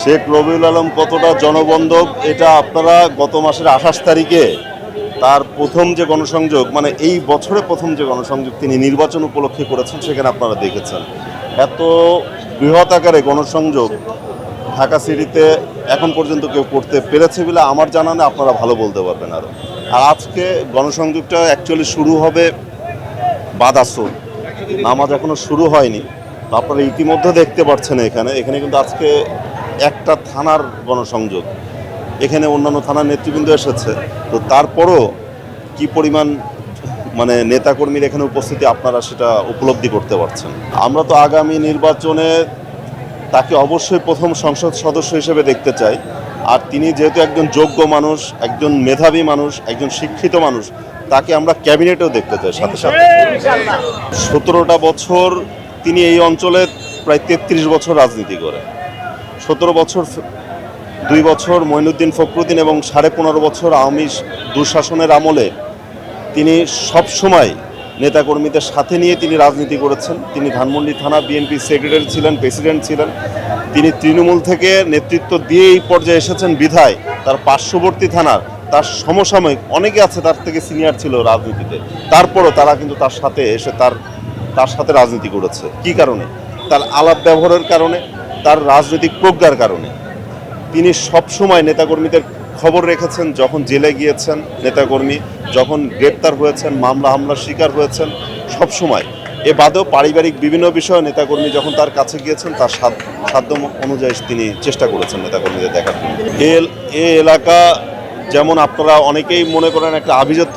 শেখ রবিউল আলম কতটা জনবন্ধব এটা আপনারা গত মাসের 28 তারিখে তার প্রথম যে গণসংযোগ, মানে এই বছরে প্রথম যে গণসংযোগ তিনি নির্বাচন উপলক্ষে করেছেন, সেখানে আপনারা দেখেছেন। এত বৃহৎ আকারে গণসংযোগ ঢাকা সিটিতে এখন পর্যন্ত কেউ করতে পেরেছে বলে আমার জানা নেই, আপনারা ভালো বলতে পারবেন আরও। আর আজকে গণসংযোগটা অ্যাকচুয়ালি শুরু হবে বাদ আসর, নামাজ এখনও শুরু হয়নি। আপনারা ইতিমধ্যে দেখতে পাচ্ছেন এখানে কিন্তু আজকে একটা থানার গণসংযোগ, এখানে অন্যান্য থানার নেতৃবৃন্দ এসেছে। তো তারপরও কি পরিমাণ মানে নেতাকর্মীর এখানে উপস্থিতি আপনারা সেটা উপলব্ধি করতে পারছেন। আমরা তো আগামী নির্বাচনে তাকে অবশ্যই প্রথম সংসদ সদস্য হিসেবে দেখতে চাই। আর তিনি যেহেতু একজন যোগ্য মানুষ, একজন মেধাবী মানুষ, একজন শিক্ষিত মানুষ, তাকে আমরা ক্যাবিনেটেও দেখতে চাই। সাথে সাথে 17টা বছর তিনি এই অঞ্চলে প্রায় 33 বছর রাজনীতি করে। 17 বছর, 2 বছর মঈনুদ্দিন ফখরুদ্দিন এবং 15.5 বছর আওয়ামী দুঃশাসনের আমলে তিনি সবসময় নেতাকর্মীদের সাথে নিয়ে তিনি রাজনীতি করেছেন। তিনি ধানমন্ডি থানা বিএনপি সেক্রেটারি ছিলেন, প্রেসিডেন্ট ছিলেন। তিনি তৃণমূল থেকে নেতৃত্ব দিয়ে এই পর্যায়ে এসেছেন বিধায় তার পার্শ্ববর্তী থানার তার সমসাময়িক অনেকে আছে তার থেকে সিনিয়র ছিল রাজনীতিতে, তারপরও তারা কিন্তু তার সাথে এসে তার সাথে রাজনীতি করেছে। কি কারণে? তার আলাপ ব্যবহারের কারণে, তার রাজনৈতিক প্রজ্ঞার কারণে। তিনি সবসময় নেতাকর্মীদের খবর রেখেছেন, যখন জেলে গিয়েছেন নেতাকর্মী, যখন গ্রেপ্তার হয়েছেন, মামলা হামলার শিকার হয়েছেন, সবসময়। এ বাদেও পারিবারিক বিভিন্ন বিষয়ে নেতাকর্মী যখন তার কাছে গিয়েছেন, তার সাধ্য অনুযায়ী তিনি চেষ্টা করেছেন নেতাকর্মীদের দেখার জন্য। এ এলাকা যেমন আপনারা অনেকেই মনে করেন একটা আভিজাত্য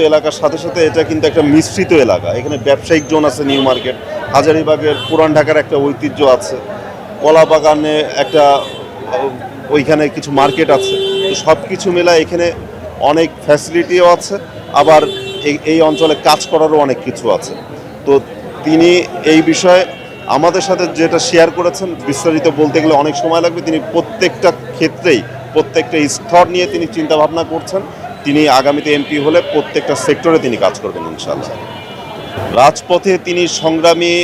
এলাকার সাথে সাথে এটা কিন্তু একটা মিশ্রিত এলাকা। এখানে ব্যবসায়িক জোন আছে, নিউ মার্কেট, হাজারীবাগের পুরান ঢাকার একটা ঐতিহ্য আছে, কলা বাগানে একটা ওইখানে কিছু মার্কেট আছে। তো সব কিছু মেলা এখানে অনেক ফ্যাসিলিটিও আছে, আবার এই অঞ্চলে কাজ করারও অনেক কিছু আছে। তো তিনি এই বিষয়ে আমাদের সাথে যেটা শেয়ার করেছেন, বিস্তারিত বলতে গেলে অনেক সময় লাগবে। তিনি প্রত্যেকটা ক্ষেত্রেই প্রত্যেকটা স্তর নিয়ে তিনি চিন্তা ভাবনা করছেন। তিনি আগামীতে এমপি হলে প্রত্যেকটা সেক্টরে তিনি কাজ করবেন ইনশাআল্লাহ। রাজপথে তিনি সংগ্রামী।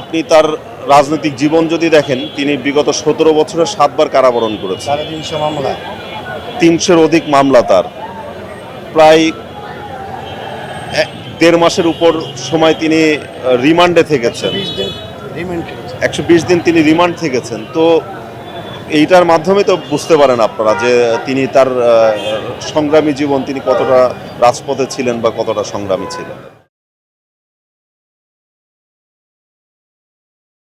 আপনি তার রাজনৈতিক জীবন যদি দেখেন, তিনি বিগত 17 বছরে 7 বার কারাবরণ করেছেন। 300-র অধিক মামলা, তার প্রায় 1.5 মাসের উপর সময় তিনি রিমান্ডে থেকেছেন। 120 দিন তিনি রিমান্ড থেকেছেন। তো এইটার মাধ্যমে তো বুঝতে পারেন আপনারা যে তিনি তার সংগ্রামী জীবন, তিনি কতটা রাজপথে ছিলেন বা কতটা সংগ্রামী ছিলেন।